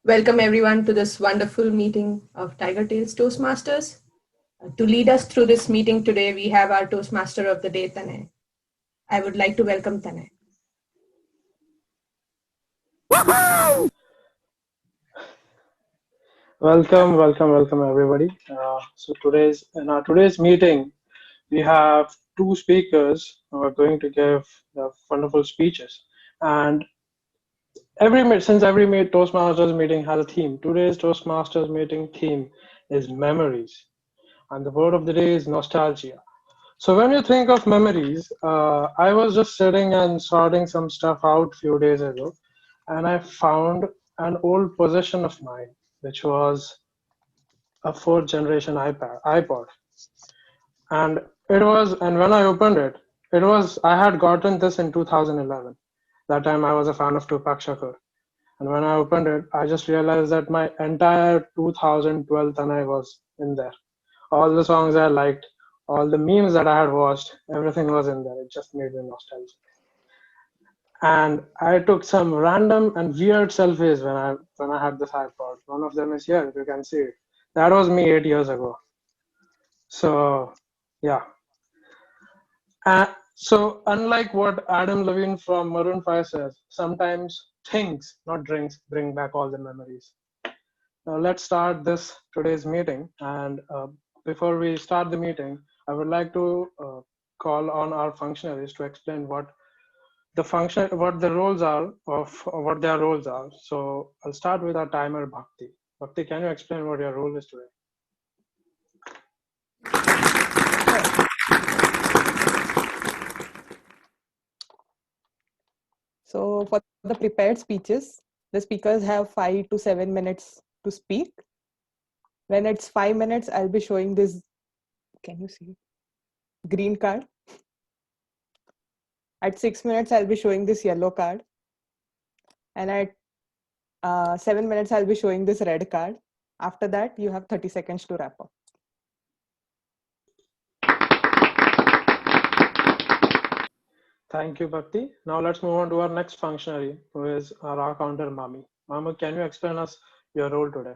Welcome everyone to this wonderful meeting of Tigertales Toastmasters. To lead us through this meeting today, we have our Toastmaster of the day, Tanay. I would like to welcome Tanay. Welcome, everybody. In our today's meeting, we have two speakers who are going to give the wonderful speeches. And since every Toastmasters meeting has a theme, today's Toastmasters meeting theme is memories, and the word of the day is nostalgia. So when you think of memories, I was just sitting and sorting some stuff out a few days ago, and I found an old possession of mine, which was a fourth generation iPod. And and when I opened it, I had gotten this in 2011. That time I was a fan of Tupac Shakur. And when I opened it, I just realized that my entire 2012 Tanai was in there. All the songs I liked, all the memes that I had watched, everything was in there. It just made me nostalgic. And I took some random and weird selfies when I had this iPod. One of them is here, if you can see it. That was me 8 years ago. So yeah. So unlike what Adam Levine from Maroon 5 says, sometimes things, not drinks, bring back all the memories. Now let's start today's meeting. And before we start the meeting, I would like to call on our functionaries to explain what their roles are. So I'll start with our timer, Bhakti. Bhakti, can you explain what your role is today? So for the prepared speeches, the speakers have 5 to 7 minutes to speak. When it's 5 minutes, I'll be showing this, can you see, green card. At 6 minutes, I'll be showing this yellow card. And at 7 minutes, I'll be showing this red card. After that, you have 30 seconds to wrap up. Thank you, Bhakti. Now let's move on to our next functionary, who is our accountant, Mami. Mama, can you explain us your role today?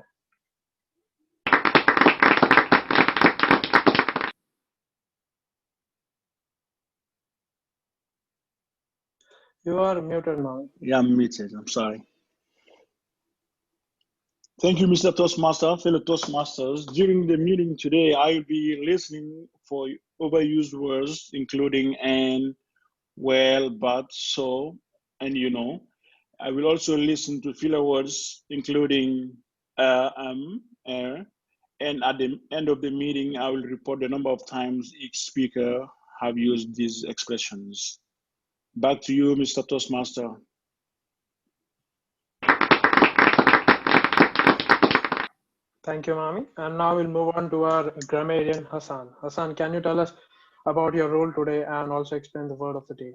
You are muted, Mami. Yeah, I'm muted. I'm sorry. Thank you, Mr. Toastmaster, fellow Toastmasters. During the meeting today, I'll be listening for overused words, including and, well, but, so, and you know. I will also listen to filler words, including and at the end of the meeting, I will report the number of times each speaker have used these expressions. Back to you, Mr. Toastmaster. Thank you, Mami. And now we'll move on to our grammarian, Hassan. Hassan, can you tell us about your role today and also explain the word of the day?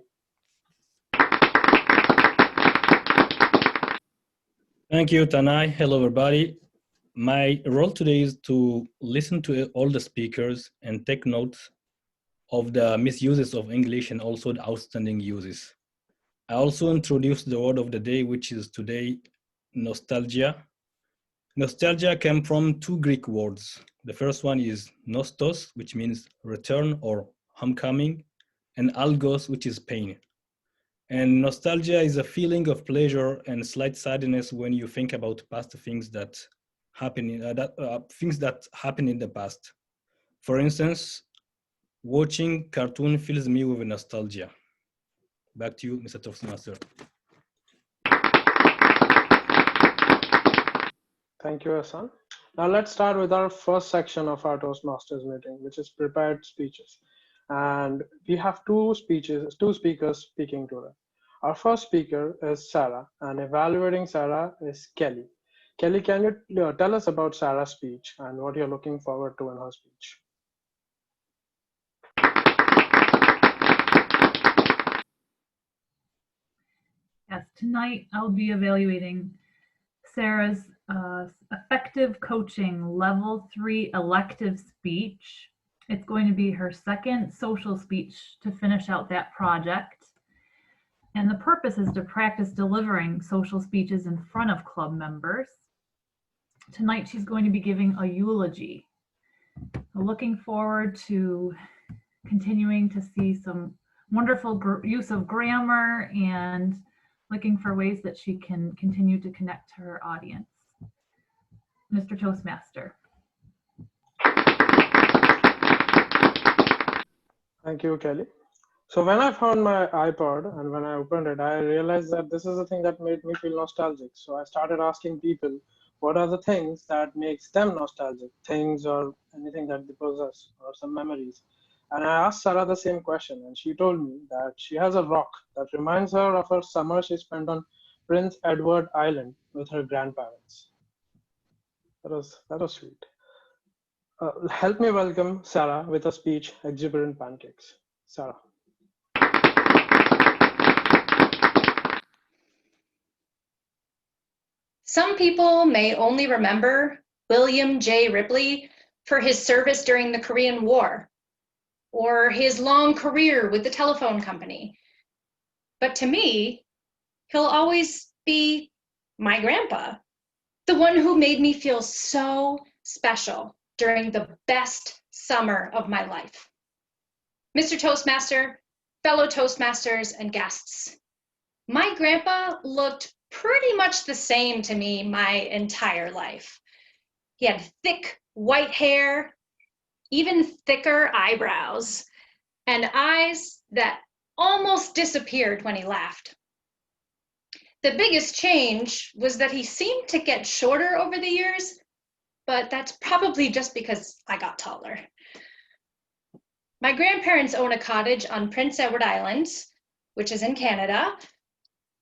Thank you, Tanai. Hello, everybody. My role today is to listen to all the speakers and take notes of the misuses of English and also the outstanding uses. I also introduced the word of the day, which is today nostalgia. Nostalgia came from two Greek words. The first one is nostos, which means return or homecoming, and algos, which is pain. And nostalgia is a feeling of pleasure and slight sadness when you think about past things that happen in the past. For instance, watching cartoon fills me with nostalgia. Back to you, Mr. Toastmaster. Thank you, Hassan. Now let's start with our first section of our Toastmasters meeting, which is prepared speeches. And we have two speakers speaking today. Our first speaker is Sarah, and evaluating Sarah is Kelly. Kelly, can you tell us about Sarah's speech and what you're looking forward to in her speech? Yes, tonight I'll be evaluating Sarah's effective coaching level 3 elective speech. It's going to be her second social speech to finish out that project. And the purpose is to practice delivering social speeches in front of club members. Tonight she's going to be giving a eulogy. Looking forward to continuing to see some wonderful use of grammar and looking for ways that she can continue to connect to her audience. Mr. Toastmaster. Thank you, Kelly. So when I found my iPod and when I opened it, I realized that this is the thing that made me feel nostalgic. So I started asking people, what are the things that makes them nostalgic? Things or anything that they possess or some memories. And I asked Sarah the same question, and she told me that she has a rock that reminds her of her summer she spent on Prince Edward Island with her grandparents. That was sweet. Help me welcome Sarah with a speech, Exuberant Pancakes. Sarah. Some people may only remember William J. Ripley for his service during the Korean War or his long career with the telephone company. But to me, he'll always be my grandpa, the one who made me feel so special during the best summer of my life. Mr. Toastmaster, fellow Toastmasters, and guests, my grandpa looked pretty much the same to me my entire life. He had thick white hair, even thicker eyebrows, and eyes that almost disappeared when he laughed. The biggest change was that he seemed to get shorter over the years, but that's probably just because I got taller. My grandparents own a cottage on Prince Edward Island, which is in Canada.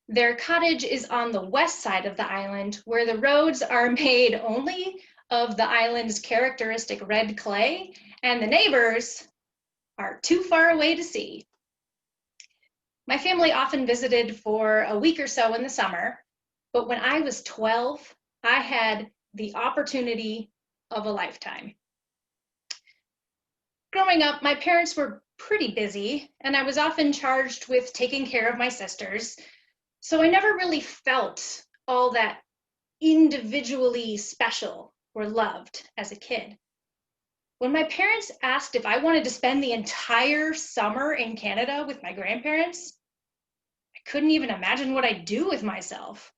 Their cottage is on the west side of the island, where the roads are made only of the island's characteristic red clay, and the neighbors are too far away to see. My family often visited for a week or so in the summer, but when I was 12, I had the opportunity of a lifetime. Growing up, my parents were pretty busy, and I was often charged with taking care of my sisters, so I never really felt all that individually special or loved as a kid. When my parents asked if I wanted to spend the entire summer in Canada with my grandparents, I couldn't even imagine what I'd do with myself.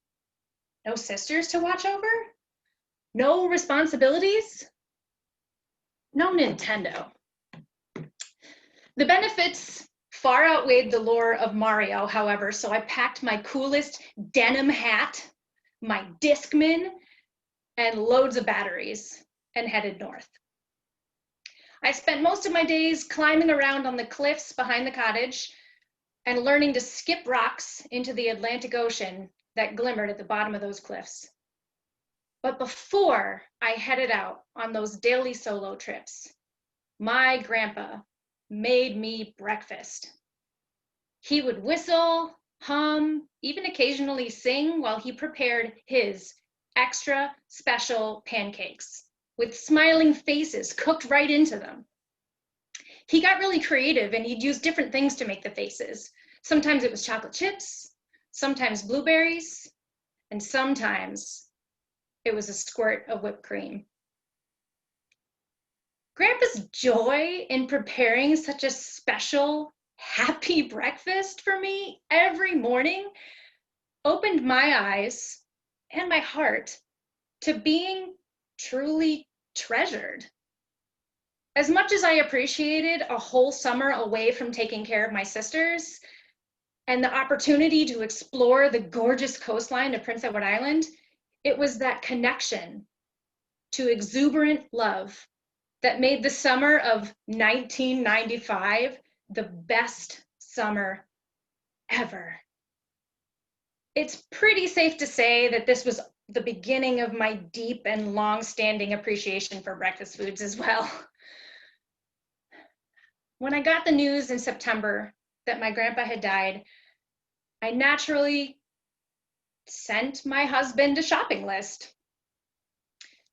No sisters to watch over? No responsibilities? No Nintendo. The benefits far outweighed the lure of Mario, however, so I packed my coolest denim hat, my Discman, and loads of batteries and headed north. I spent most of my days climbing around on the cliffs behind the cottage and learning to skip rocks into the Atlantic Ocean that glimmered at the bottom of those cliffs. But before I headed out on those daily solo trips, my grandpa made me breakfast. He would whistle, hum, even occasionally sing while he prepared his extra special pancakes with smiling faces cooked right into them. He got really creative and he'd use different things to make the faces. Sometimes it was chocolate chips, sometimes blueberries, and sometimes it was a squirt of whipped cream. Grandpa's joy in preparing such a special, happy breakfast for me every morning opened my eyes and my heart to being truly treasured. As much as I appreciated a whole summer away from taking care of my sisters and the opportunity to explore the gorgeous coastline of Prince Edward Island, it was that connection to exuberant love that made the summer of 1995 the best summer ever. It's pretty safe to say that this was the beginning of my deep and long-standing appreciation for breakfast foods as well. When I got the news in September that my grandpa had died, I naturally sent my husband a shopping list.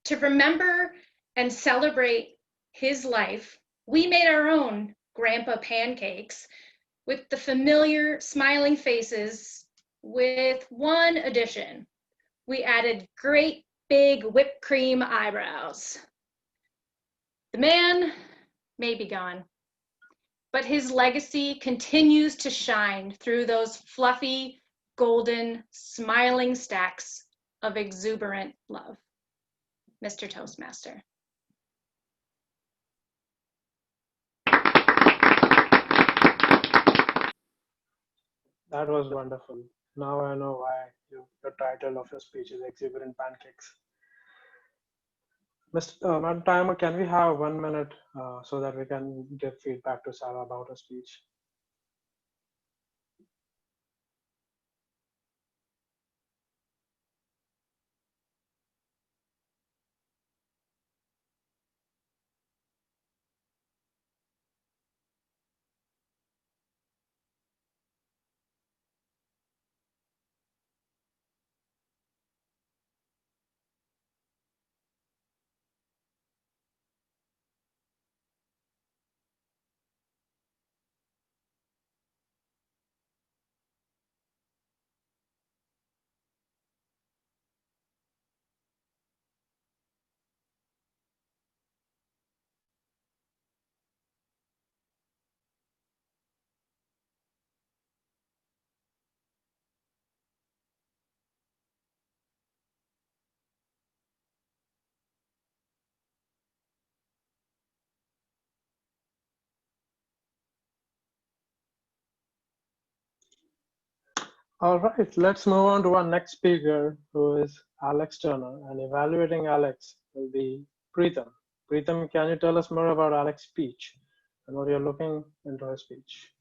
To remember and celebrate his life, we made our own grandpa pancakes with the familiar smiling faces, with one addition. We added great big whipped cream eyebrows. The man may be gone, but his legacy continues to shine through those fluffy, golden, smiling stacks of exuberant love. Mr. Toastmaster. That was wonderful. Now I know why the title of your speech is Exuberant Pancakes. Madam Timer, can we have 1 minute so that we can give feedback to Sarah about her speech? All right, let's move on to our next speaker, who is Alex Turner, and evaluating Alex will be Preetham. Preetham, can you tell us more about Alex's speech and what you're looking into her speech?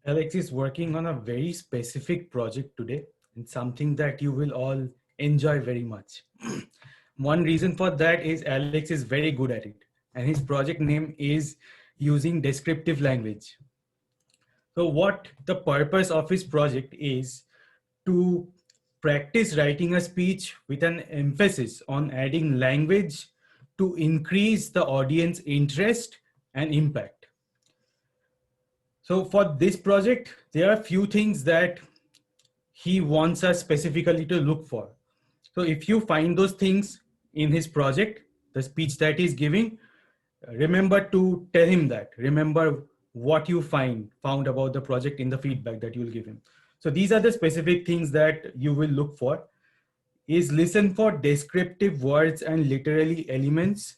Alex is working on a very specific project today and something that you will all enjoy very much. One reason for that is Alex is very good at it, and his project name is using descriptive language. So what the purpose of his project is to practice writing a speech with an emphasis on adding language to increase the audience interest and impact. So for this project, there are a few things that he wants us specifically to look for. So if you find those things in his project, the speech that he's giving, remember to tell him that. Remember what you found about the project in the feedback that you'll give him. So these are the specific things that you will look for. Is listen for descriptive words and literary elements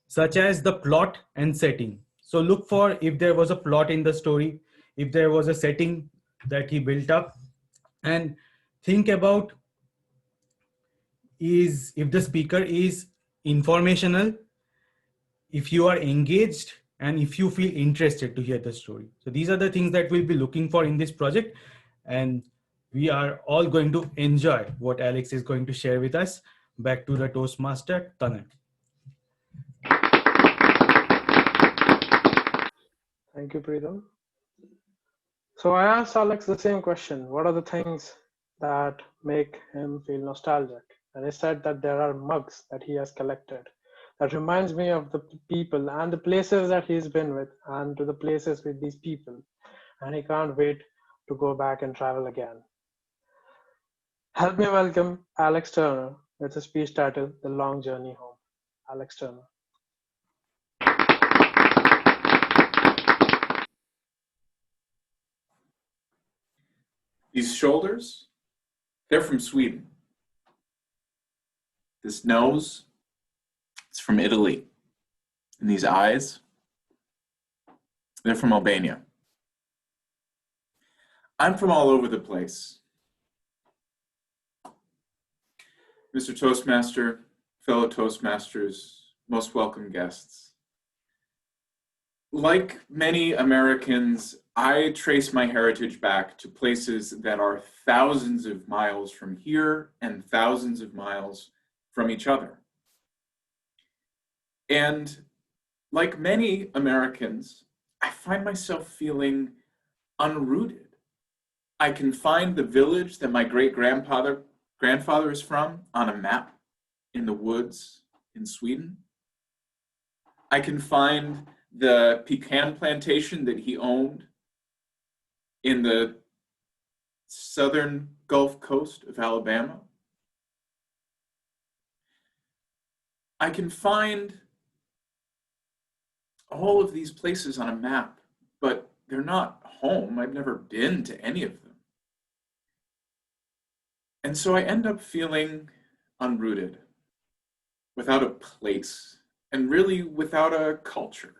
such as the plot and setting. So look for if there was a plot in the story, if there was a setting that he built up, and think about is if the speaker is informational, if you are engaged, and if you feel interested to hear the story. So these are the things that we'll be looking for in this project, and we are all going to enjoy what Alex is going to share with us. Back to the Toastmaster, Tanay. Thank you, Preetham. So I asked Alex the same question. What are the things that make him feel nostalgic? And he said that there are mugs that he has collected that reminds me of the people and the places that he's been with and to the places with these people. And he can't wait to go back and travel again. Help me welcome Alex Turner with a speech titled The Long Journey Home. Alex Turner. These shoulders, they're from Sweden. This nose, it's from Italy. And these eyes, they're from Albania. I'm from all over the place. Mr. Toastmaster, fellow Toastmasters, most welcome guests. Like many Americans, I trace my heritage back to places that are thousands of miles from here and thousands of miles from each other. And like many Americans, I find myself feeling unrooted. I can find the village that my great-grandfather is from on a map in the woods in Sweden. I can find the pecan plantation that he owned in the southern Gulf Coast of Alabama. I can find all of these places on a map, but they're not home. I've never been to any of them. And so I end up feeling unrooted, without a place, and really without a culture.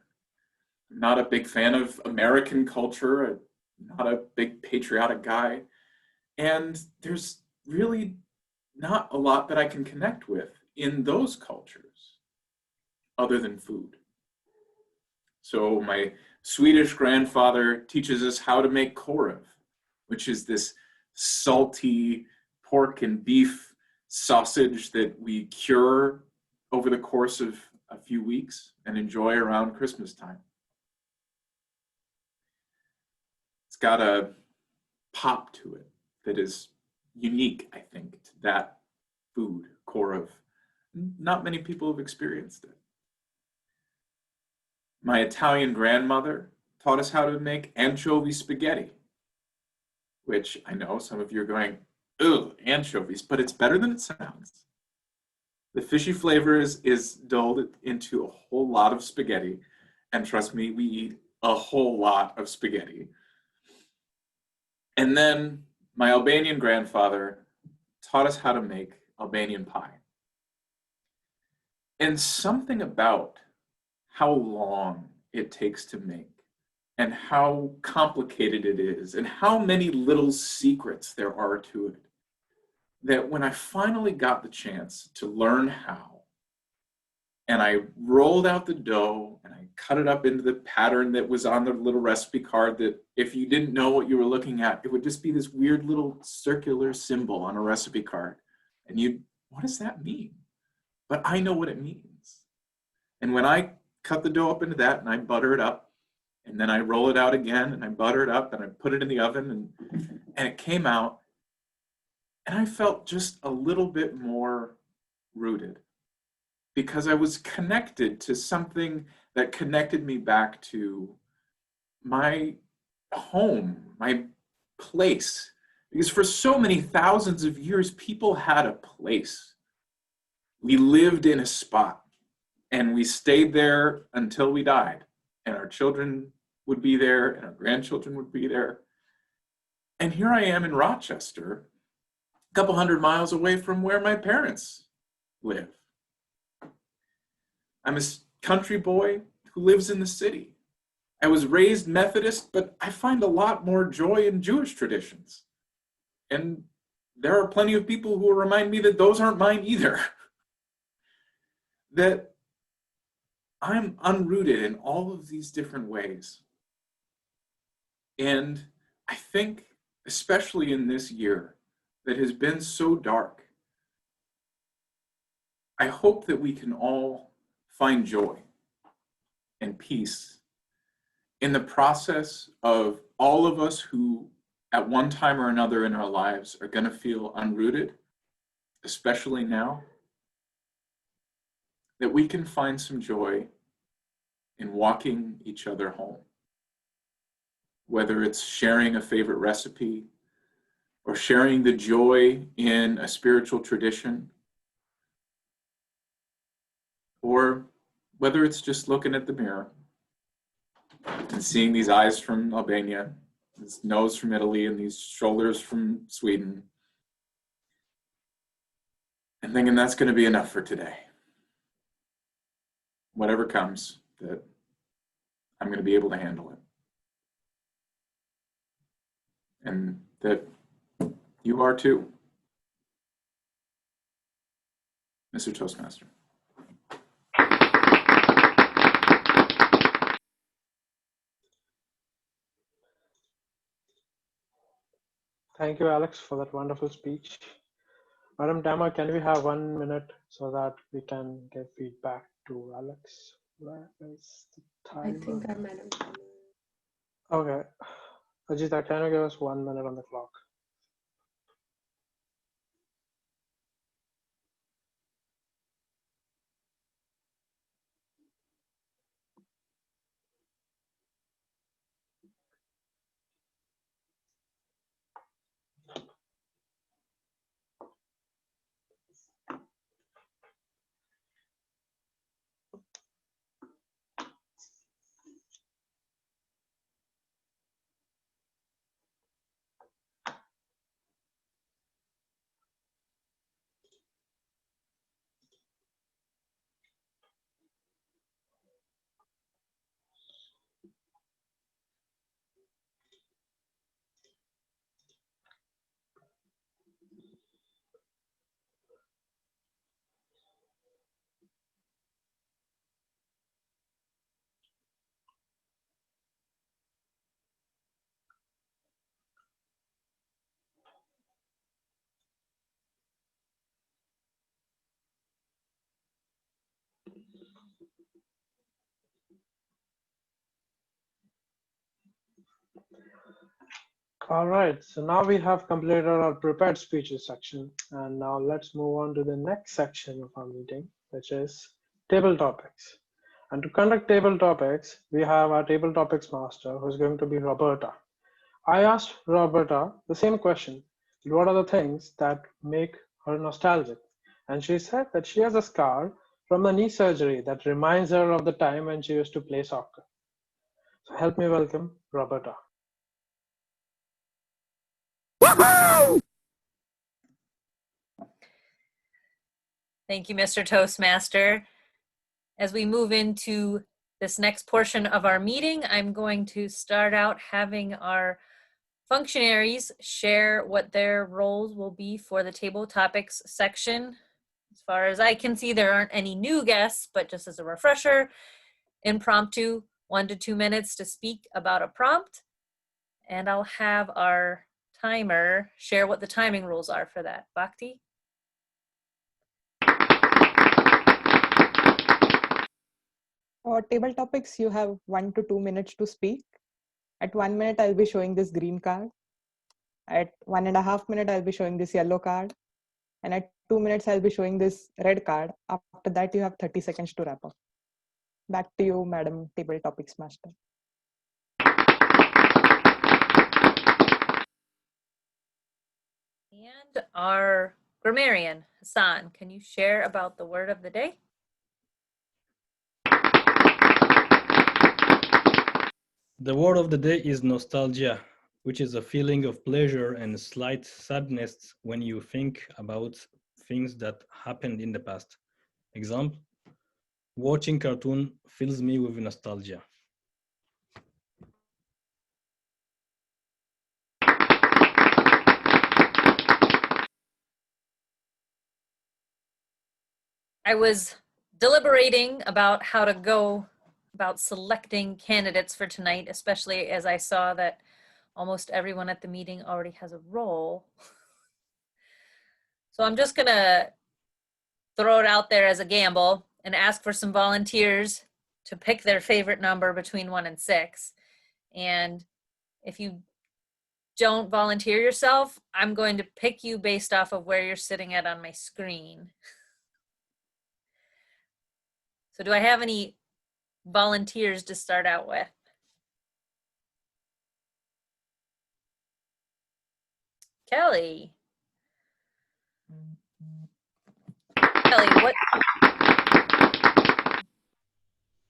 I'm not a big fan of American culture. I'm not a big patriotic guy. And there's really not a lot that I can connect with in those cultures other than food. So my Swedish grandfather teaches us how to make korv, which is this salty pork and beef sausage that we cure over the course of a few weeks and enjoy around Christmas time. It's got a pop to it that is unique, I think, to that food, korv. Not many people have experienced it. My Italian grandmother taught us how to make anchovy spaghetti, which I know some of you are going, ugh, anchovies, but it's better than it sounds. The fishy flavor is dulled into a whole lot of spaghetti, and trust me, we eat a whole lot of spaghetti. And then my Albanian grandfather taught us how to make Albanian pie. And something about how long it takes to make and how complicated it is and how many little secrets there are to it, that when I finally got the chance to learn how, and I rolled out the dough and I cut it up into the pattern that was on the little recipe card, that if you didn't know what you were looking at, it would just be this weird little circular symbol on a recipe card. And you, what does that mean? But I know what it means. And when I cut the dough up into that and I butter it up, and then I roll it out again and I butter it up and I put it in the oven, and it came out, and I felt just a little bit more rooted, because I was connected to something that connected me back to my home, my place. Because for so many thousands of years, people had a place. We lived in a spot, and we stayed there until we died. And our children would be there, and our grandchildren would be there. And here I am in Rochester, a couple hundred miles away from where my parents live. I'm a country boy who lives in the city. I was raised Methodist, but I find a lot more joy in Jewish traditions. And there are plenty of people who will remind me that those aren't mine either. That I'm unrooted in all of these different ways. And I think, especially in this year that has been so dark, I hope that we can all find joy and peace in the process of all of us who at one time or another in our lives are going to feel unrooted, especially now, that we can find some joy in walking each other home. Whether it's sharing a favorite recipe or sharing the joy in a spiritual tradition, or whether it's just looking at the mirror and seeing these eyes from Albania, this nose from Italy, and these shoulders from Sweden, and thinking that's going to be enough for today. Whatever comes, that I'm going to be able to handle it. And that you are too, Mr. Toastmaster. Thank you, Alex, for that wonderful speech. Madam Tama, can we have 1 minute so that we can give feedback to Alex? Where is the I timer? think I'm Madam. Okay. Ajita, can you give us 1 minute on the clock? All right, so now we have completed our prepared speeches section, and now let's move on to the next section of our meeting, which is table topics. And to conduct table topics, we have our table topics master, who's going to be Roberta. I asked Roberta the same question: what are the things that make her nostalgic? And she said that she has a scar from a knee surgery that reminds her of the time when she used to play soccer. So help me welcome Roberta. Thank you, Mr. Toastmaster. As we move into this next portion of our meeting, I'm going to start out having our functionaries share what their roles will be for the table topics section. As far as I can see, there aren't any new guests, but just as a refresher, impromptu, 1 to 2 minutes to speak about a prompt. And I'll have our timer share what the timing rules are for that. Bhakti? For table topics, you have 1 to 2 minutes to speak. At 1 minute, I'll be showing this green card. At 1.5 minutes, I'll be showing this yellow card. And at 2 minutes, I'll be showing this red card. After that, you have 30 seconds to wrap up. Back to you, Madam Table Topics Master. And our grammarian, Hassan, can you share about the word of the day? The word of the day is nostalgia, which is a feeling of pleasure and slight sadness when you think about things that happened in the past. Example, watching cartoon fills me with nostalgia. I was deliberating about how to go about selecting candidates for tonight, especially as I saw that almost everyone at the meeting already has a role. So I'm just gonna throw it out there as a gamble and ask for some volunteers to pick their favorite number between 1 and 6. And if you don't volunteer yourself, I'm going to pick you based off of where you're sitting at on my screen. So do I have any volunteers to start out with? Kelly. Kelly,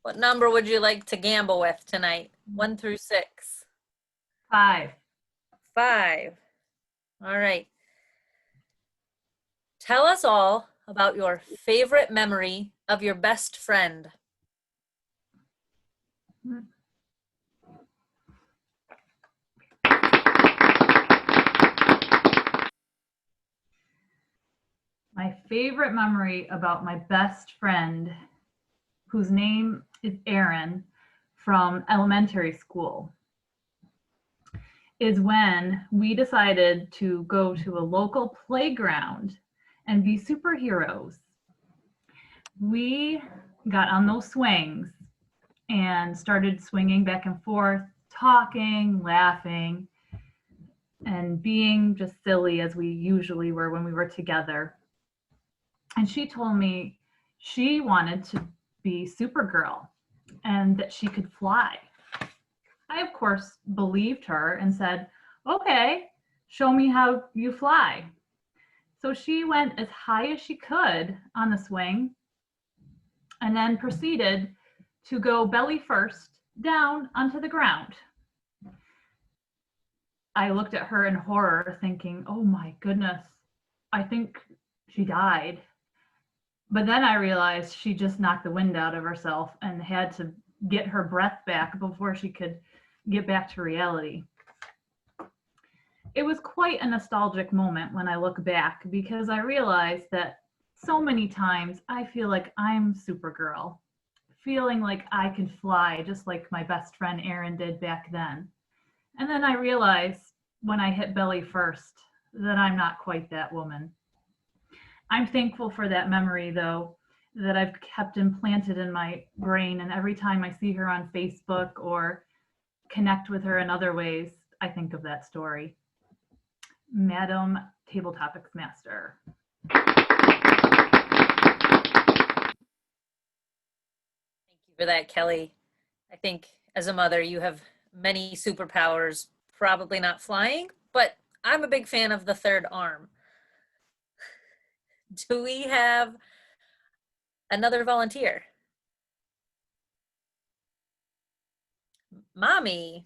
what number would you like to gamble with tonight? 1 through 6. 5. 5. All right. Tell us all about your favorite memory of your best friend. My favorite memory about my best friend, whose name is Erin, from elementary school, is when we decided to go to a local playground and be superheroes. We got on those swings and started swinging back and forth, talking, laughing, and being just silly as we usually were when we were together. And she told me she wanted to be Supergirl and that she could fly. I, of course, believed her and said, okay, show me how you fly. So she went as high as she could on the swing and then proceeded to go belly first down onto the ground. I looked at her in horror thinking, oh my goodness, I think she died. But then I realized she just knocked the wind out of herself and had to get her breath back before she could get back to reality. It was quite a nostalgic moment when I look back because I realized that so many times I feel like I'm Supergirl, feeling like I can fly just like my best friend Erin did back then. And then I realized when I hit belly first that I'm not quite that woman. I'm thankful for that memory though, that I've kept implanted in my brain. And every time I see her on Facebook or connect with her in other ways, I think of that story. Madam Table Topics Master. Thank you for that, Kelly. I think as a mother, you have many superpowers, probably not flying, but I'm a big fan of the third arm. Do we have another volunteer? Mommy.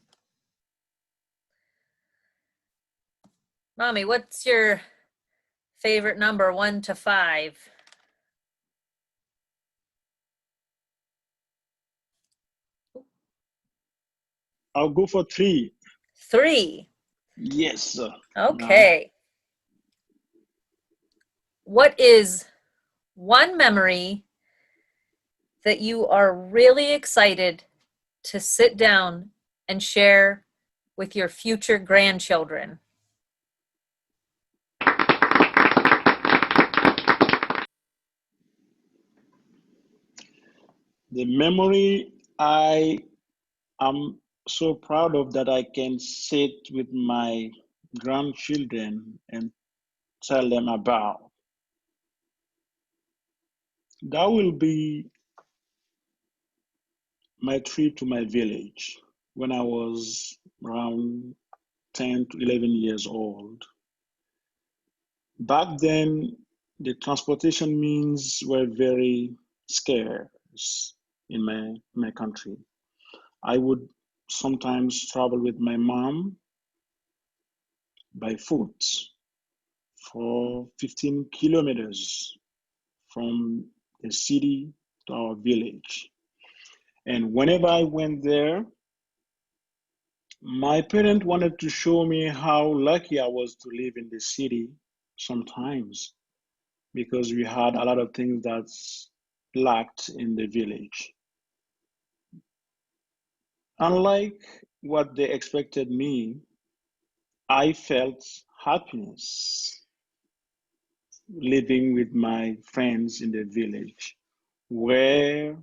Mommy, what's your favorite number, 1 to 5? I'll go for 3. 3. Yes. Okay. What is one memory that you are really excited to sit down and share with your future grandchildren? The memory I am so proud of that I can sit with my grandchildren and tell them about. That will be my trip to my village when I was around 10 to 11 years old. Back then, the transportation means were very scarce in my country. I would sometimes travel with my mom by foot for 15 kilometers from the city to our village. And whenever I went there, my parent wanted to show me how lucky I was to live in the city sometimes because we had a lot of things that's lacked in the village. Unlike what they expected me, I felt happiness living with my friends in the village where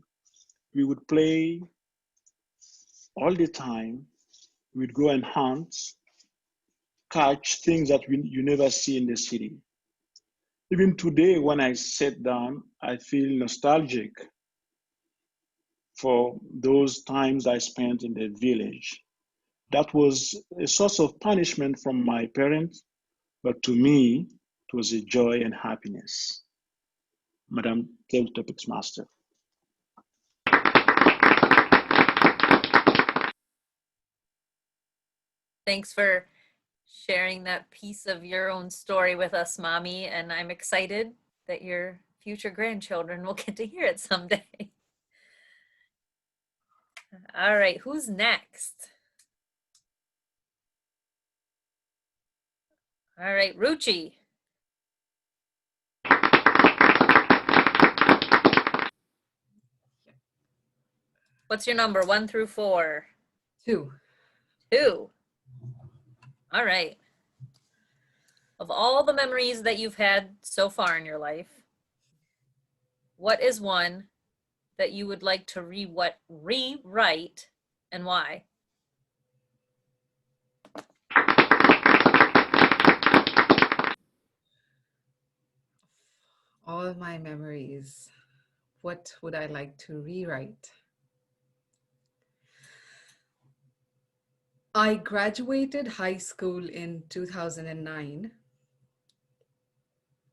we would play all the time. We'd go and hunt, catch things that you never see in the city. Even today, when I sit down, I feel nostalgic for those times I spent in the village. That was a source of punishment from my parents, but to me, it was a joy and happiness. Madam Table Topics Master. Thanks for sharing that piece of your own story with us, Mommy, and I'm excited that your future grandchildren will get to hear it someday. All right, who's next? All right, Ruchi. What's your number, 1 through 4? 2. 2. All right. Of all the memories that you've had so far in your life, what is one that you would like to rewrite and why? All my memories. What would I like to rewrite? I graduated high school in 2009.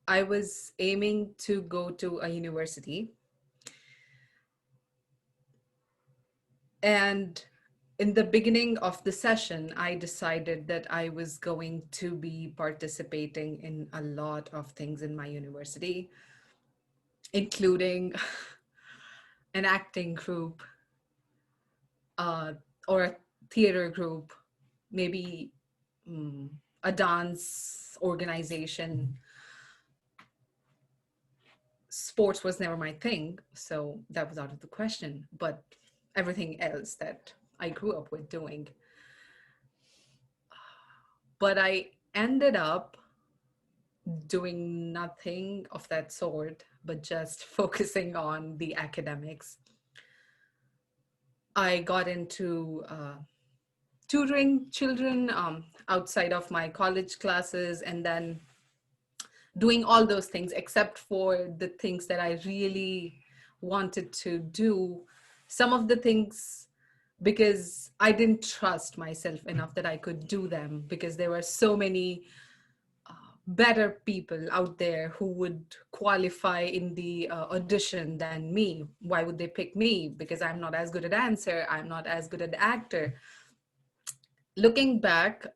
I was aiming to go to a university. And in the beginning of the session, I decided that I was going to be participating in a lot of things in my university, including an acting group or a theater group, maybe a dance organization. Sports was never my thing, so that was out of the question, but everything else that I grew up with doing. But I ended up doing nothing of that sort but just focusing on the academics. I got into tutoring children outside of my college classes, and then doing all those things except for the things that I really wanted to do. Some of the things, because I didn't trust myself enough that I could do them, because there were so many better people out there who would qualify in the audition than me. Why would they pick me? Because I'm not as good a dancer, I'm not as good an actor. Looking back,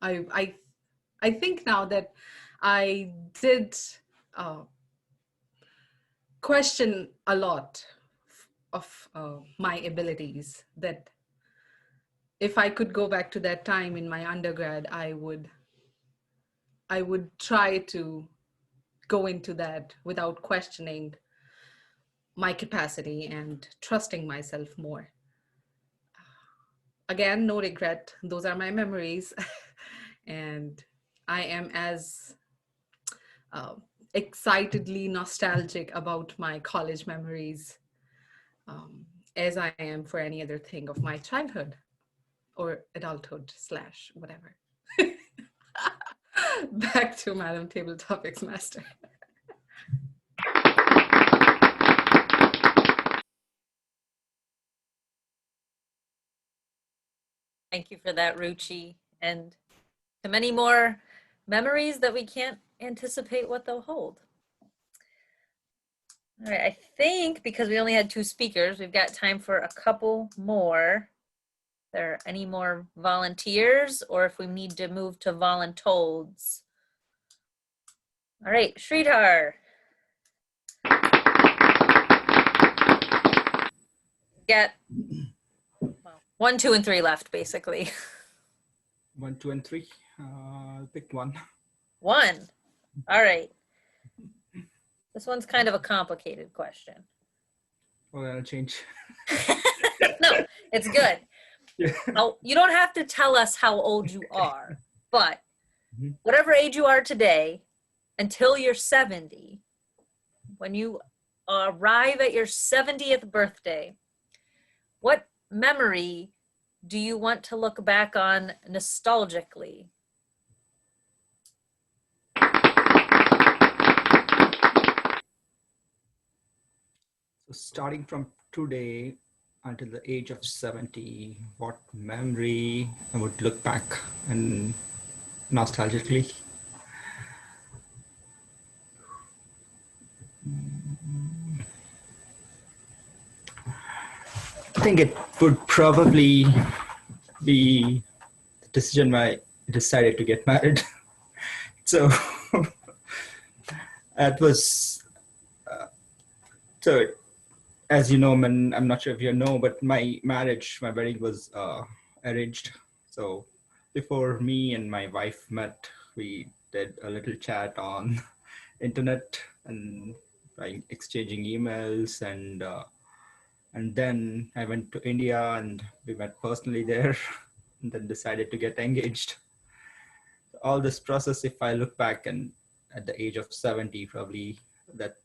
I think now that I did question a lot of my abilities, that if I could go back to that time in my undergrad, I would try to go into that without questioning my capacity and trusting myself more. Again, no regret. Those are my memories. And I am as excitedly nostalgic about my college memories as I am for any other thing of my childhood or adulthood / whatever. Back to Madam Table Topics Master. Thank you for that, Ruchi, and to many more memories that we can't anticipate what they'll hold. All right, I think because we only had 2 speakers, we've got time for a couple more. Are there any more volunteers, or if we need to move to voluntold? All right, Sridhar. Got 1, 2, and 3 left, basically. 1, 2, and 3. I'll pick 1. 1. All right. This one's kind of a complicated question. Well, I'll change. No, it's good. Yeah. Now, you don't have to tell us how old you are, but whatever age you are today, until you're 70, when you arrive at your 70th birthday, what memory do you want to look back on nostalgically? So starting from today until the age of 70, what memory I would look back and nostalgically? I think it would probably be the decision when I decided to get married. So that was, so as you know, I'm not sure if you know, but my wedding was arranged. So before me and my wife met, we did a little chat on internet and by exchanging emails, and then I went to India and we met personally there, and then decided to get engaged. All this process, if I look back and at the age of 70, probably that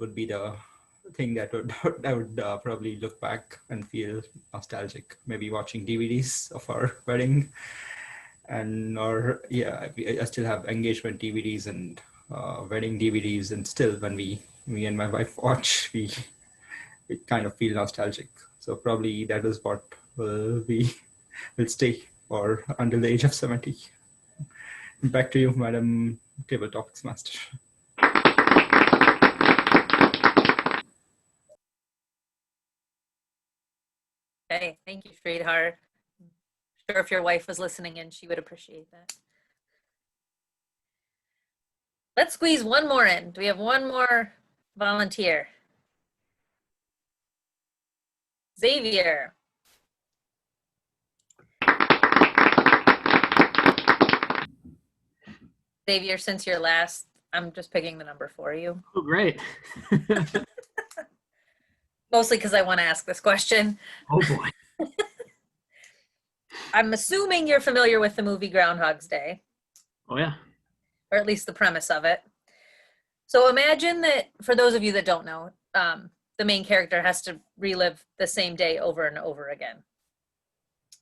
would be the thing that I would probably look back and feel nostalgic. Maybe watching DVDs of our wedding, I still have engagement DVDs and wedding DVDs, and still when me and my wife watch, we kind of feel nostalgic. So probably that is what will stay for until the age of 70. Back to you, Madam Table Topics Master. Okay, thank you, Sridhar. I'm sure if your wife was listening in, she would appreciate that. Let's squeeze one more in. Do we have one more volunteer? Xavier. Xavier, since you're last, I'm just picking the number for you. Oh, great. Mostly because I want to ask this question. Oh, boy. I'm assuming you're familiar with the movie Groundhog's Day. Oh, yeah. Or at least the premise of it. So imagine that, for those of you that don't know, the main character has to relive the same day over and over again.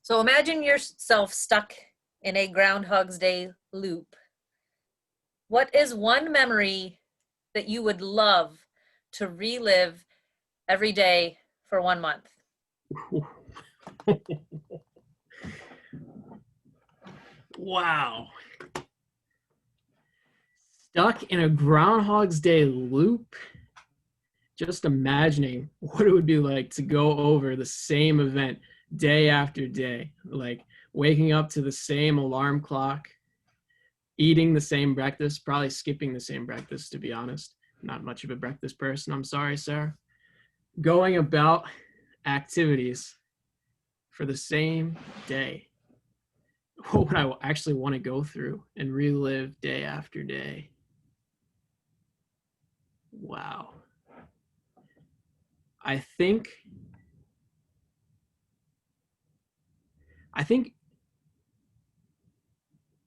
So imagine yourself stuck in a Groundhog's Day loop. What is one memory that you would love to relive every day for 1 month? Wow. Stuck in a Groundhog's Day loop? Just imagining what it would be like to go over the same event day after day, like waking up to the same alarm clock, eating the same breakfast, probably skipping the same breakfast, to be honest. Not much of a breakfast person, I'm sorry, Sarah. Going about activities for the same day. What would I actually want to go through and relive day after day? Wow. I think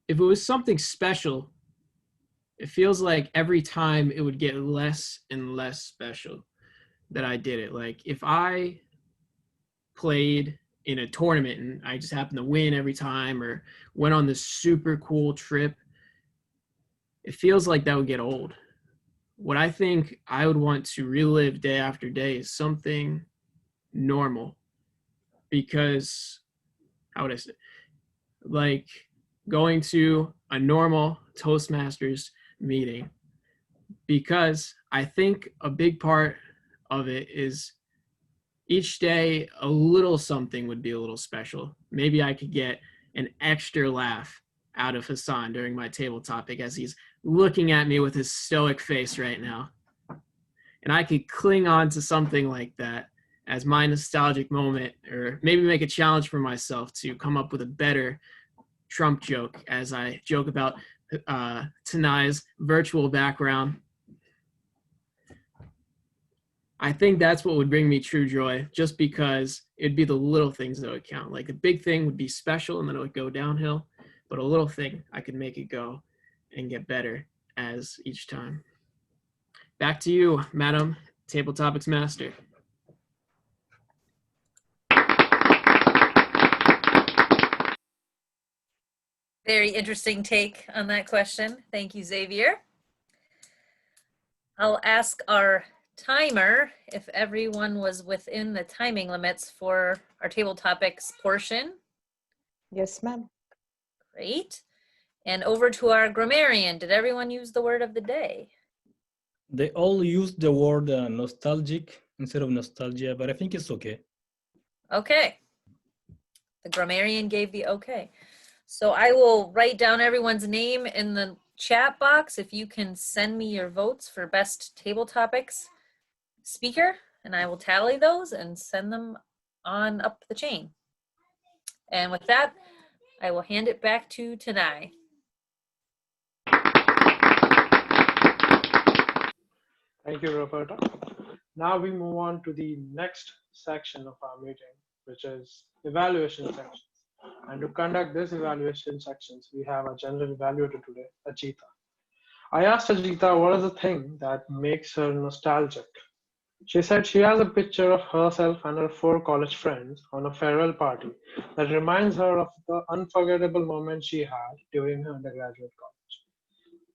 if it was something special, it feels like every time it would get less and less special that I did it. Like if I played in a tournament and I just happened to win every time, or went on this super cool trip, it feels like that would get old. What I think I would want to relive day after day is something normal, because how would I say, like going to a normal Toastmasters meeting, because I think a big part of it is each day a little something would be a little special. Maybe I could get an extra laugh out of Hassan during my table topic as he's looking at me with his stoic face right now. And I could cling on to something like that as my nostalgic moment, or maybe make a challenge for myself to come up with a better Trump joke as I joke about Tanai's virtual background. I think that's what would bring me true joy, just because it'd be the little things that would count. Like a big thing would be special and then it would go downhill, but a little thing, I could make it go and get better as each time. Back to you, Madam Table Topics Master. Very interesting take on that question. Thank you, Xavier. I'll ask our timer if everyone was within the timing limits for our table topics portion. Yes, ma'am. Great. And over to our grammarian. Did everyone use the word of the day? They all used the word nostalgic instead of nostalgia, but I think it's okay. Okay. The grammarian gave the okay. So I will write down everyone's name in the chat box if you can send me your votes for best table topics speaker, and I will tally those and send them on up the chain. And with that, I will hand it back to Tanai. Thank you, Roberta. Now we move on to the next section of our meeting, which is evaluation sections. And to conduct this evaluation sections, we have a general evaluator today, Ajita. I asked Ajita what is the thing that makes her nostalgic. She said she has a picture of herself and her 4 college friends on a farewell party that reminds her of the unforgettable moments she had during her undergraduate college.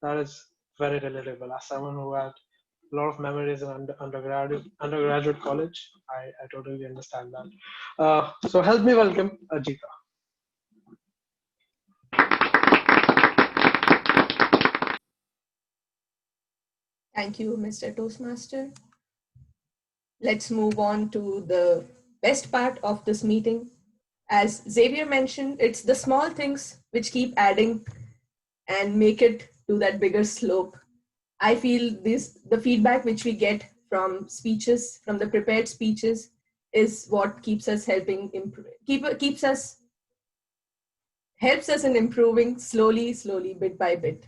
That is very relatable. As someone who had a lot of memories in undergraduate college, I totally understand that. So help me welcome Ajita. Thank you, Mr. Toastmaster. Let's move on to the best part of this meeting. As Xavier mentioned, it's the small things which keep adding and make it to that bigger slope. I feel the feedback which we get from speeches, from the prepared speeches, is what keeps us helping improve, helps us in improving slowly, bit by bit.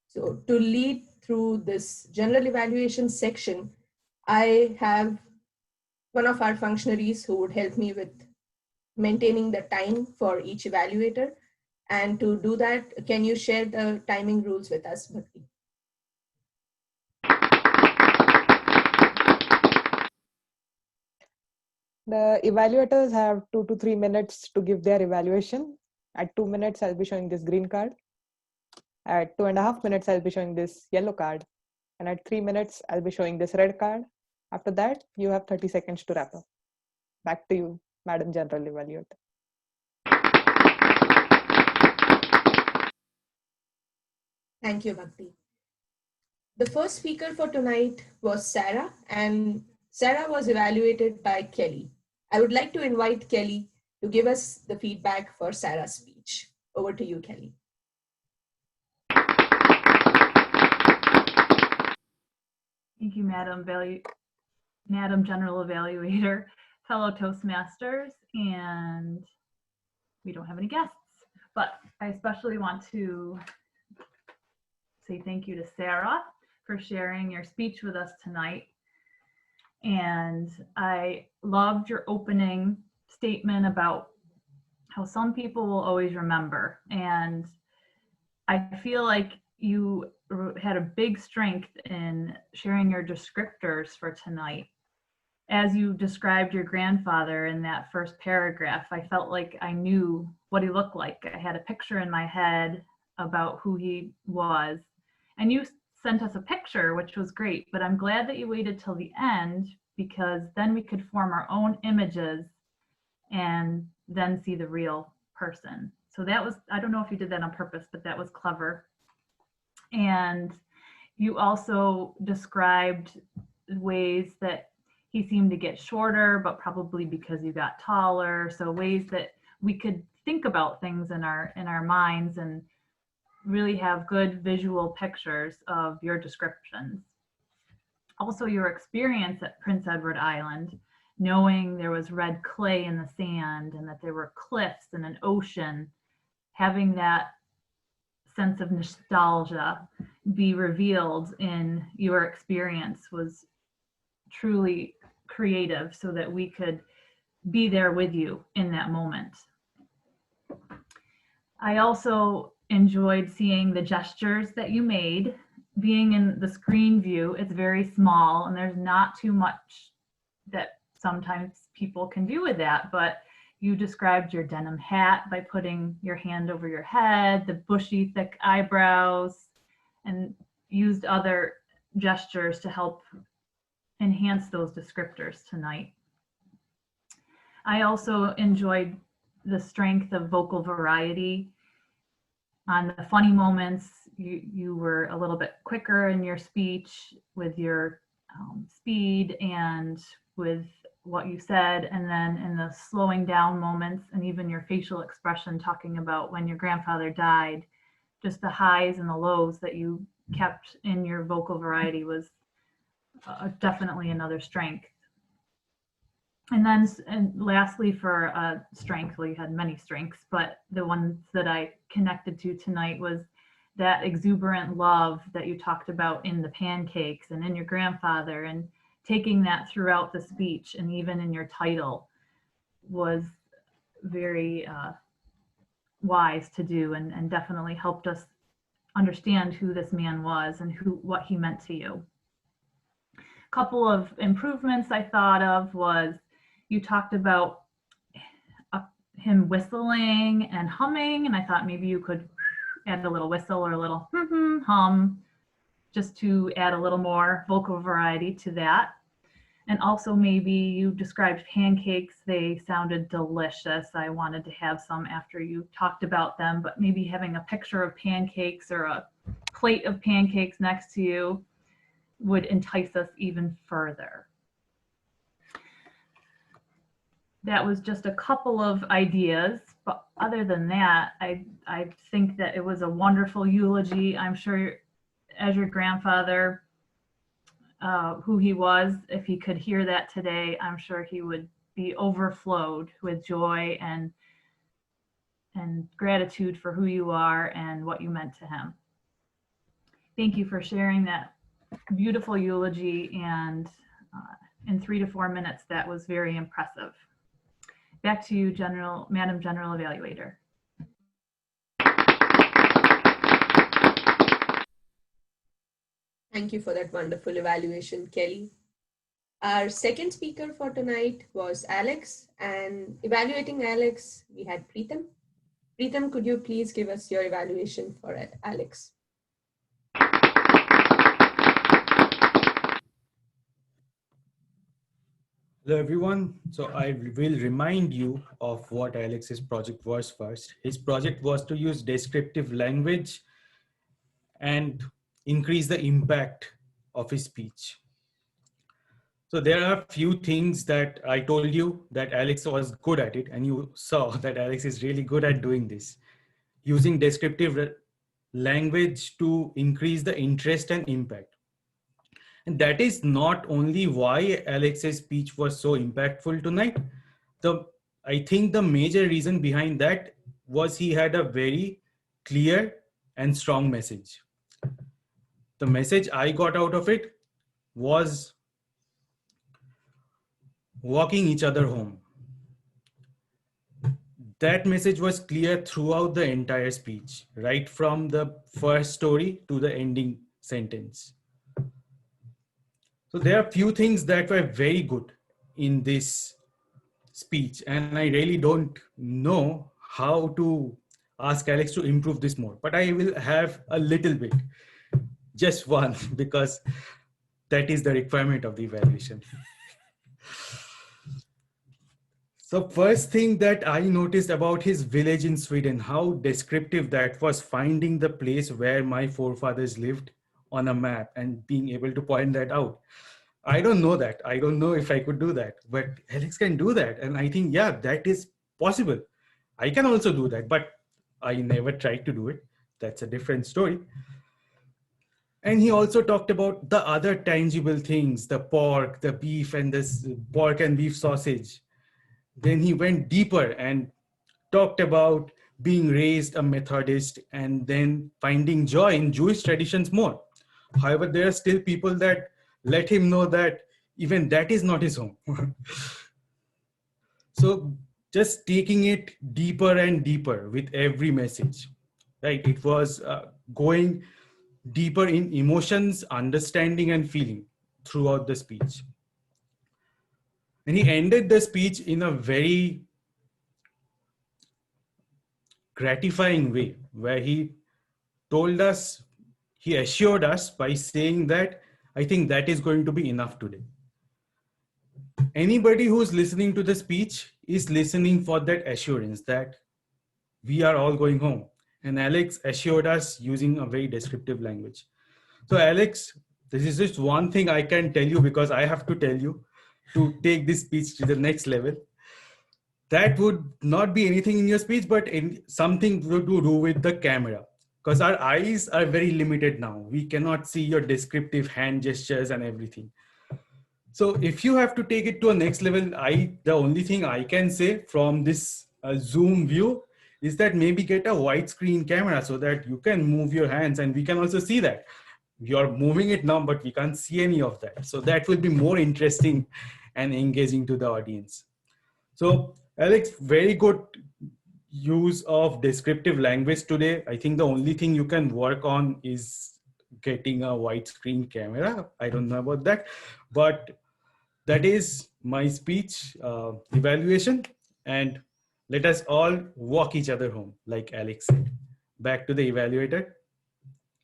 So to lead through this general evaluation section, I have one of our functionaries who would help me with maintaining the time for each evaluator. And to do that, can you share the timing rules with us, Bhakti? The evaluators have 2 to 3 minutes to give their evaluation. At 2 minutes, I'll be showing this green card. At 2.5 minutes, I'll be showing this yellow card. And at 3 minutes, I'll be showing this red card. After that, you have 30 seconds to wrap up. Back to you, Madam General Evaluator. Thank you, Bhakti. The first speaker for tonight was Sarah, and Sarah was evaluated by Kelly. I would like to invite Kelly to give us the feedback for Sarah's speech. Over to you, Kelly. Thank you, Madam General Evaluator, fellow Toastmasters, and we don't have any guests, but I especially want to say thank you to Sarah for sharing your speech with us tonight. And I loved your opening statement about how some people will always remember. And I feel like you had a big strength in sharing your descriptors for tonight. As you described your grandfather in that first paragraph, I felt like I knew what he looked like. I had a picture in my head about who he was. And you sent us a picture, which was great, but I'm glad that you waited till the end, because then we could form our own images and then see the real person. So that was, I don't know if you did that on purpose, but that was clever. And you also described ways that he seemed to get shorter, but probably because you got taller. So ways that we could think about things in our minds and really have good visual pictures of your descriptions. Also, your experience at Prince Edward Island, knowing there was red clay in the sand and that there were cliffs and an ocean, having that sense of nostalgia be revealed in your experience was truly creative, so that we could be there with you in that moment. I also enjoyed seeing the gestures that you made. Being in the screen view, it's very small and there's not too much that sometimes people can do with that, but you described your denim hat by putting your hand over your head, the bushy, thick eyebrows, and used other gestures to help enhance those descriptors tonight. I also enjoyed the strength of vocal variety. On the funny moments, you were a little bit quicker in your speech with your speed and with what you said, and then in the slowing down moments and even your facial expression talking about when your grandfather died, just the highs and the lows that you kept in your vocal variety was definitely another strength. And then, and lastly, for strength, well, you had many strengths, but the ones that I connected to tonight was that exuberant love that you talked about in the pancakes and in your grandfather, and taking that throughout the speech and even in your title was very wise to do, and definitely helped us understand who this man was and what he meant to you. A couple of improvements I thought of was you talked about him whistling and humming, and I thought maybe you could add a little whistle or a little hum just to add a little more vocal variety to that. And also maybe you described pancakes. They sounded delicious. I wanted to have some after you talked about them, but maybe having a picture of pancakes or a plate of pancakes next to you would entice us even further. That was just a couple of ideas, but other than that, I think that it was a wonderful eulogy. I'm sure as your grandfather, who he was, if he could hear that today, I'm sure he would be overflowed with joy and gratitude for who you are and what you meant to him. Thank you for sharing that beautiful eulogy, and in 3 to 4 minutes, that was very impressive. Back to you, Madam General Evaluator. Thank you for that wonderful evaluation, Kelly. Our second speaker for tonight was Alex, and evaluating Alex, we had Preetham. Preetham, could you please give us your evaluation for it, Alex? Hello everyone. So I will remind you of what Alex's project was first. His project was to use descriptive language and increase the impact of his speech. So there are few things that I told you that Alex was good at it, and you saw that Alex is really good at doing this. Using descriptive language to increase the interest and impact. And that is not only why Alex's speech was so impactful tonight. I think the major reason behind that was he had a very clear and strong message. The message I got out of it was walking each other home. That message was clear throughout the entire speech, right from the first story to the ending sentence. So there are few things that were very good in this speech, and I really don't know how to ask Alex to improve this more, but I will have a little bit, just one, because that is the requirement of the evaluation. So first thing that I noticed about his village in Sweden, how descriptive that was, finding the place where my forefathers lived on a map and being able to point that out. I don't know that. I don't know if I could do that, but Alex can do that. And I think, yeah, that is possible. I can also do that, but I never tried to do it. That's a different story. And he also talked about the other tangible things, the pork, the beef, and this pork and beef sausage. Then he went deeper and talked about being raised a Methodist and then finding joy in Jewish traditions more. However, there are still people that let him know that even that is not his home. So just taking it deeper and deeper with every message, right? It was going deeper in emotions, understanding, and feeling throughout the speech. And he ended the speech in a very gratifying way, where he told us, he assured us by saying that, I think that is going to be enough today. Anybody who's listening to the speech is listening for that assurance that we are all going home. And Alex assured us using a very descriptive language. So Alex, this is just one thing I can tell you, because I have to tell you to take this speech to the next level. That would not be anything in your speech, but in something to do with the camera. Because our eyes are very limited now. We cannot see your descriptive hand gestures and everything. So if you have to take it to a next level, the only thing I can say from this zoom view is that maybe get a widescreen camera so that you can move your hands and we can also see that. You're moving it now, but we can't see any of that. So that will be more interesting and engaging to the audience. So Alex, very good use of descriptive language today. I think the only thing you can work on is getting a widescreen camera. I don't know about that, but that is my speech evaluation. And let us all walk each other home, like Alex said. Back to the evaluator,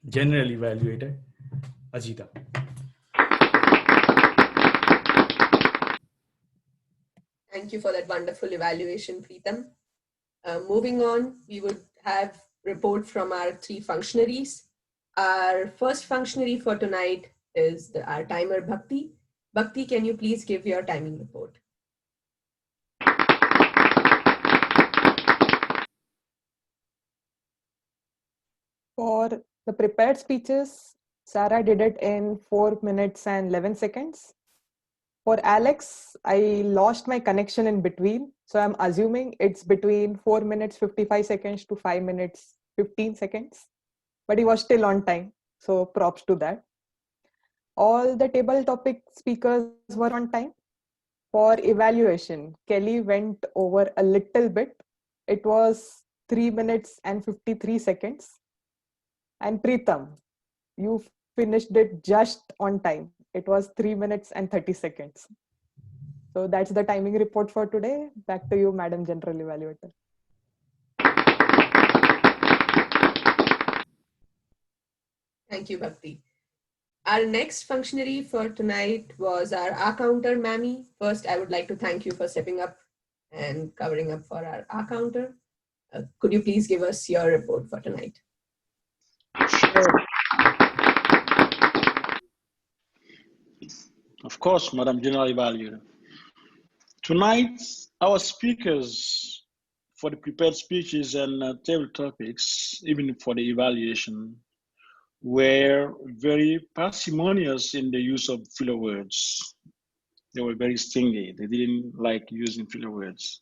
general evaluator, Ajita. Thank you for that wonderful evaluation, Preetham. Moving on, we would have report from our three functionaries. Our first functionary for tonight is our timer, Bhakti. Bhakti, can you please give your timing report? For the prepared speeches, Sarah did it in 4 minutes and 11 seconds. For Alex, I lost my connection in between. So I'm assuming it's between 4 minutes 55 seconds to 5 minutes 15 seconds. But he was still on time. So props to that. All the table topic speakers were on time. For evaluation, Kelly went over a little bit. It was 3 minutes and 53 seconds. And Preetham, you finished it just on time. It was 3 minutes and 30 seconds. So that's the timing report for today. Back to you, Madam General Evaluator. Thank you, Bhakti. Our next functionary for tonight was our counter, Mammy. First, I would like to thank you for stepping up and covering up for our counter. Could you please give us your report for tonight? Sure. Of course, Madam General Evaluator. Tonight, our speakers for the prepared speeches and table topics, even for the evaluation, were very parsimonious in the use of filler words. They were very stingy. They didn't like using filler words.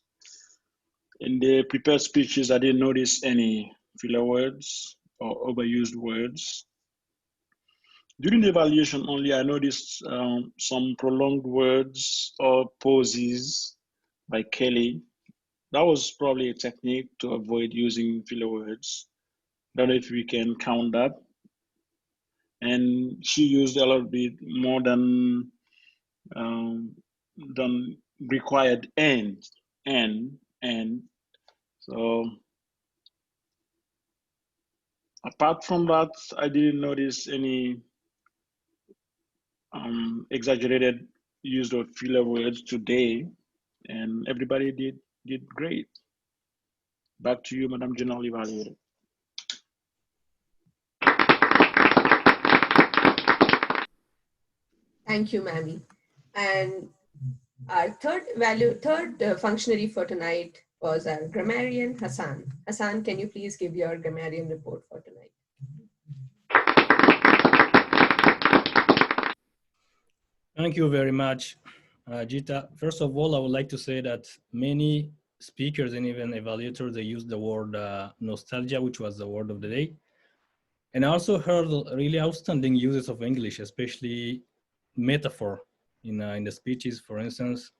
In the prepared speeches, I didn't notice any filler words or overused words. During the evaluation only, I noticed some prolonged words or pauses by Kelly. That was probably a technique to avoid using filler words. I don't know if we can count that. And she used a little bit more than required and. So apart from that, I didn't notice any exaggerated use of filler words today, and everybody did great. Back to you, Madam General Evaluator. Thank you, Mammy. And our third functionary for tonight was our grammarian, Hassan. Hassan, can you please give your grammarian report for tonight? Thank you very much, Jita. First of all, I would like to say that many speakers and even evaluators, they use the word nostalgia, which was the word of the day. And I also heard really outstanding uses of English, especially metaphor in the speeches. For instance,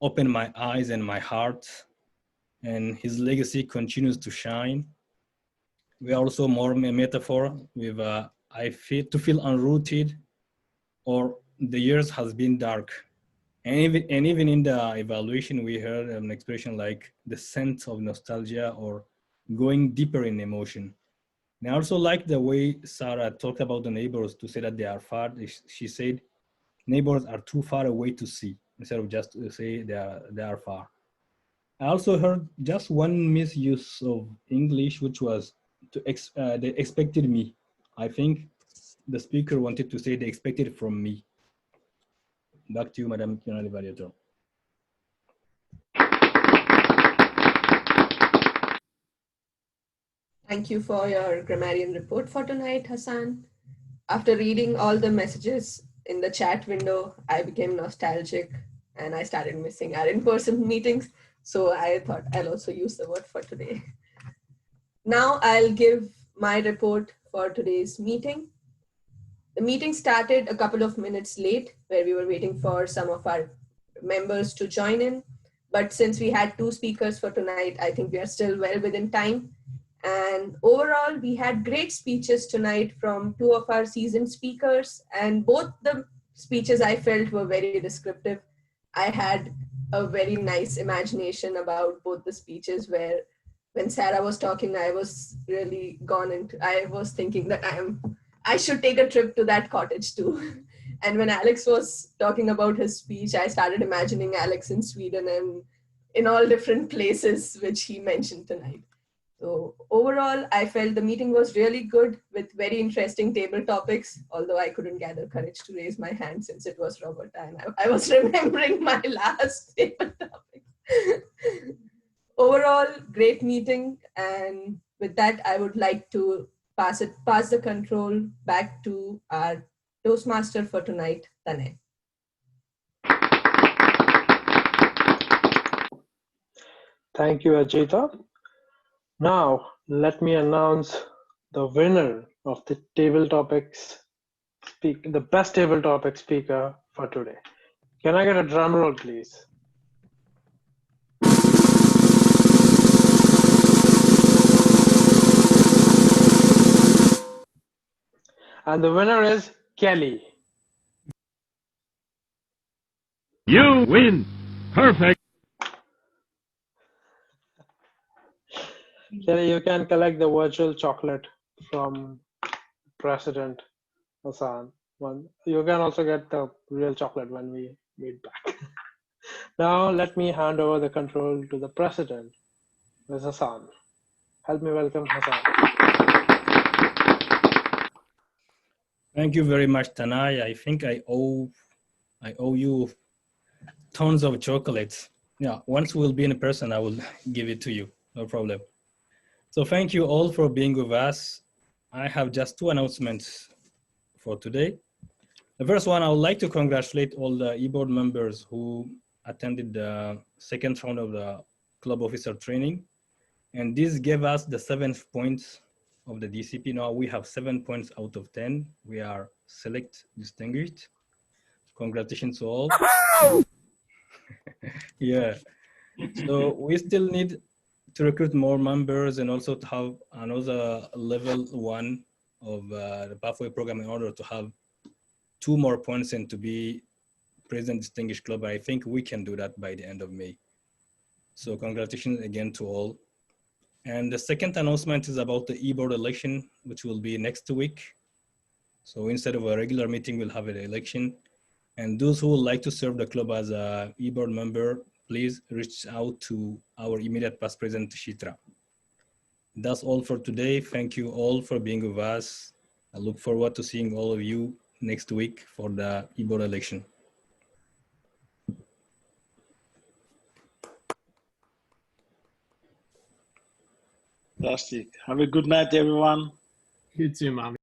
open my eyes and my heart, and his legacy continues to shine. We also more metaphor with I feel unrooted, or the years has been dark. And even in the evaluation, we heard an expression like the sense of nostalgia or going deeper in emotion. And I also like the way Sarah talked about the neighbors to say that they are far. She said neighbors are too far away to see instead of just to say they are far. I also heard just one misuse of English, which was they expected me. I think the speaker wanted to say they expected from me. Back to you, Madam General Evaluator. Thank you for your grammarian report for tonight, Hassan. After reading all the messages in the chat window, I became nostalgic and I started missing our in-person meetings. So I thought I'll also use the word for today. Now I'll give my report for today's meeting. The meeting started a couple of minutes late, where we were waiting for some of our members to join in. But since we had two speakers for tonight, I think we are still well within time. And overall, we had great speeches tonight from two of our seasoned speakers, and both the speeches I felt were very descriptive. I had a very nice imagination about both the speeches, where when Sarah was talking, I was really gone into, I was thinking that I should take a trip to that cottage too. And when Alex was talking about his speech, I started imagining Alex in Sweden and in all different places which he mentioned tonight. So overall, I felt the meeting was really good with very interesting table topics, although I couldn't gather courage to raise my hand since it was Roberta and I was remembering my last table topic. Overall, great meeting. And with that, I would like to pass the control back to our Toastmaster for tonight, Tanay. Thank you, Ajita. Now, let me announce the winner of the table topics the best table topic speaker for today. Can I get a drum roll, please? And the winner is Kelly. You win. Perfect. Kelly, you can collect the virtual chocolate from President Hassan. You can also get the real chocolate when we meet back. Now let me hand over the control to the President, Ms. Hassan. Help me welcome Hassan. Thank you very much, Tanai. I think I owe you tons of chocolates. Yeah, once we'll be in person, I will give it to you. No problem. So thank you all for being with us. I have just 2 announcements for today. The first one, I would like to congratulate all the e-board members who attended the second round of the club officer training. And this gave us the 7th points of the DCP. Now we have 7 points out of 10. We are select distinguished. Congratulations to all. Yeah. So we still need to recruit more members and also to have another level 1 of the pathway program in order to have 2 more points and to be President Distinguished Club. I think we can do that by the end of May. So congratulations again to all. And the second announcement is about the e-board election, which will be next week. So instead of a regular meeting, we'll have an election. And those who would like to serve the club as a e-board member, please reach out to our immediate past president, Shitra. That's all for today. Thank you all for being with us. I look forward to seeing all of you next week for the e-board election. Fantastic. Have a good night, everyone. You too, Mommy.